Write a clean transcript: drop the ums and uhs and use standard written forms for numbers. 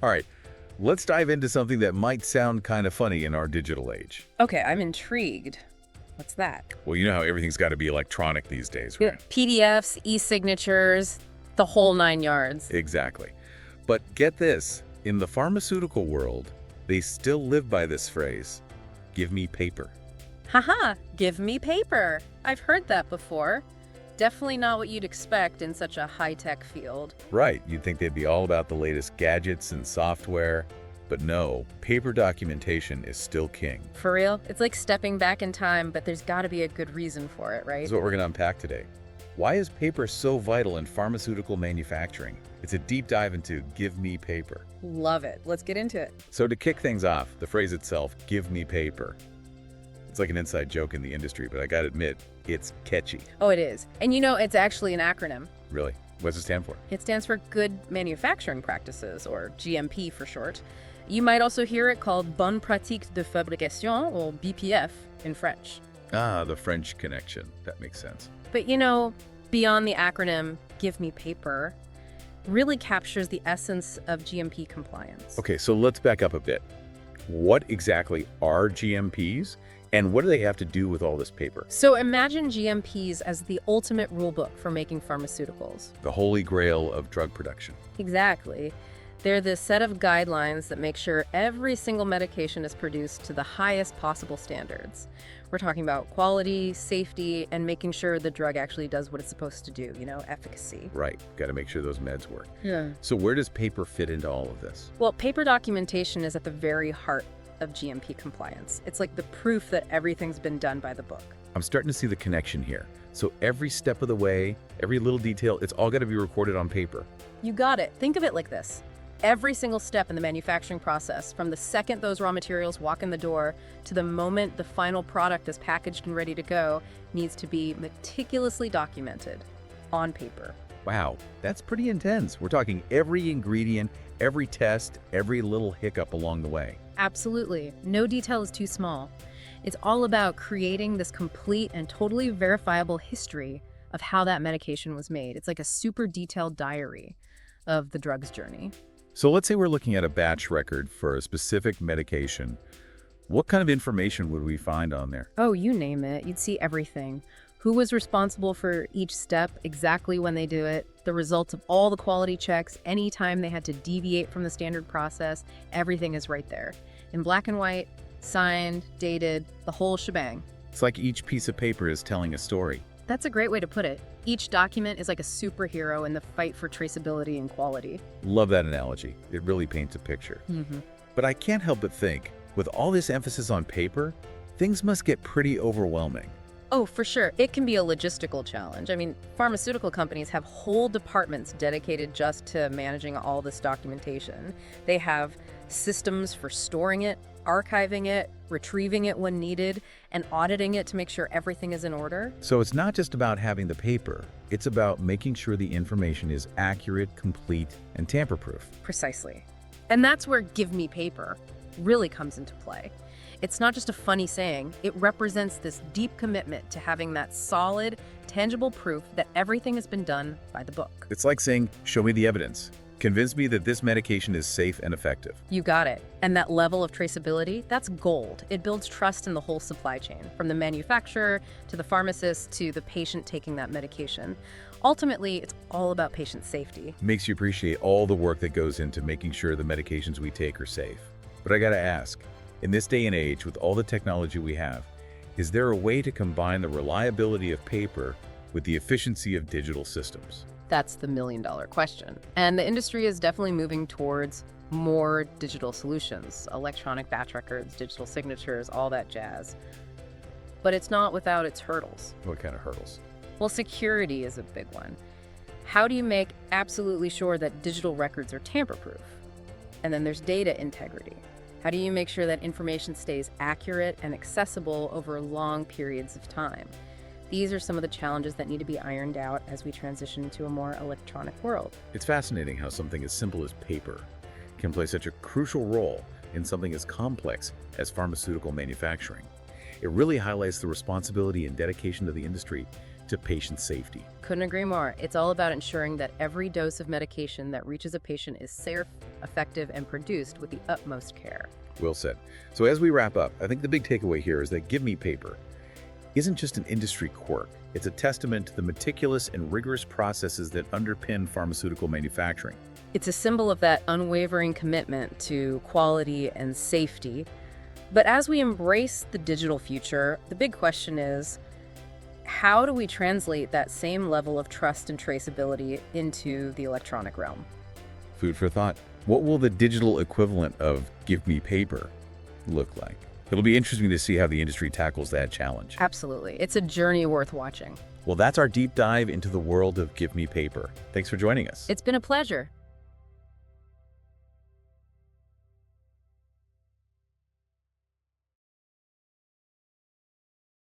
All right, let's dive into something that might sound kind of funny in our digital age. Okay, I'm intrigued. What's that? Well, you know how everything's got to be electronic these days, Yeah. right? PDFs, e-signatures, the whole 9 yards. Exactly. But get this, in the pharmaceutical world, they still live by this phrase, give me paper. Haha, give me paper. I've heard that before. Definitely not what you'd expect in such a high-tech field. Right, you'd think they'd be all about the latest gadgets and software, but no, paper documentation is still king. For real? It's like stepping back in time, but there's gotta be a good reason for it, right? This is what we're going to unpack today. Why is paper so vital in pharmaceutical manufacturing? It's a deep dive into give me paper. Love it. Let's get into it. So to kick things off, the phrase itself, give me paper. It's like an inside joke in the industry, but I gotta admit, it's catchy. Oh, it is. And you know, it's actually an acronym. Really? What does it stand for? It stands for Good Manufacturing Practices, or GMP for short. You might also hear it called Bonne Pratique de Fabrication, or BPF in French. Ah, the French connection. That makes sense. But you know, beyond the acronym Give Me Paper, really captures the essence of GMP compliance. Okay, so let's back up a bit. What exactly are GMPs, and what do they have to do with all this paper? So imagine GMPs as the ultimate rulebook for making pharmaceuticals. The holy grail of drug production. Exactly. They're the set of guidelines that make sure every single medication is produced to the highest possible standards. We're talking about quality, safety, and making sure the drug actually does what it's supposed to do, efficacy. Right, got to make sure those meds work. Yeah. So where does paper fit into all of this? Well, paper documentation is at the very heart of GMP compliance. It's like the proof that everything's been done by the book. I'm starting to see the connection here. So every step of the way, every little detail, it's all got to be recorded on paper. You got it. Think of it like this. Every single step in the manufacturing process, from the second those raw materials walk in the door to the moment the final product is packaged and ready to go, needs to be meticulously documented on paper. Wow, that's pretty intense. We're talking every ingredient, every test, every little hiccup along the way. Absolutely. No detail is too small. It's all about creating this complete and totally verifiable history of how that medication was made. It's like a super detailed diary of the drug's journey. So let's say we're looking at a batch record for a specific medication. What kind of information would we find on there? Oh, you name it. You'd see everything. Who was responsible for each step, exactly when they do it, the results of all the quality checks, any time they had to deviate from the standard process, everything is right there. In black and white, signed, dated, the whole shebang. It's like each piece of paper is telling a story. That's a great way to put it. Each document is like a superhero in the fight for traceability and quality. Love that analogy. It really paints a picture. But I can't help but think, with all this emphasis on paper, things must get pretty overwhelming. Oh, for sure. It can be a logistical challenge. I mean, pharmaceutical companies have whole departments dedicated just to managing all this documentation. They have systems for storing it, archiving it, retrieving it when needed, and auditing it to make sure everything is in order. So it's not just about having the paper, it's about making sure the information is accurate, complete, and tamper-proof. Precisely. And that's where give me paper really comes into play. It's not just a funny saying, it represents this deep commitment to having that solid, tangible proof that everything has been done by the book. It's like saying, show me the evidence. Convince me that this medication is safe and effective. You got it. And that level of traceability, that's gold. It builds trust in the whole supply chain, from the manufacturer to the pharmacist to the patient taking that medication. Ultimately, it's all about patient safety. Makes you appreciate all the work that goes into making sure the medications we take are safe. But I gotta ask, in this day and age, with all the technology we have, is there a way to combine the reliability of paper with the efficiency of digital systems? That's the million-dollar question. And the industry is definitely moving towards more digital solutions, electronic batch records, digital signatures, all that jazz. But it's not without its hurdles. What kind of hurdles? Well, security is a big one. How do you make absolutely sure that digital records are tamper-proof? And then there's data integrity. How do you make sure that information stays accurate and accessible over long periods of time? These are some of the challenges that need to be ironed out as we transition to a more electronic world. It's fascinating how something as simple as paper can play such a crucial role in something as complex as pharmaceutical manufacturing. It really highlights the responsibility and dedication of the industry to patient safety. Couldn't agree more. It's all about ensuring that every dose of medication that reaches a patient is safe, effective, and produced with the utmost care. Well said. So as we wrap up, I think the big takeaway here is that Give Me Paper isn't just an industry quirk. It's a testament to the meticulous and rigorous processes that underpin pharmaceutical manufacturing. It's a symbol of that unwavering commitment to quality and safety. But as we embrace the digital future, the big question is, how do we translate that same level of trust and traceability into the electronic realm? Food for thought. What will the digital equivalent of Give Me Paper look like? It'll be interesting to see how the industry tackles that challenge. Absolutely. It's a journey worth watching. Well, that's our deep dive into the world of Give Me Paper. Thanks for joining us. It's been a pleasure.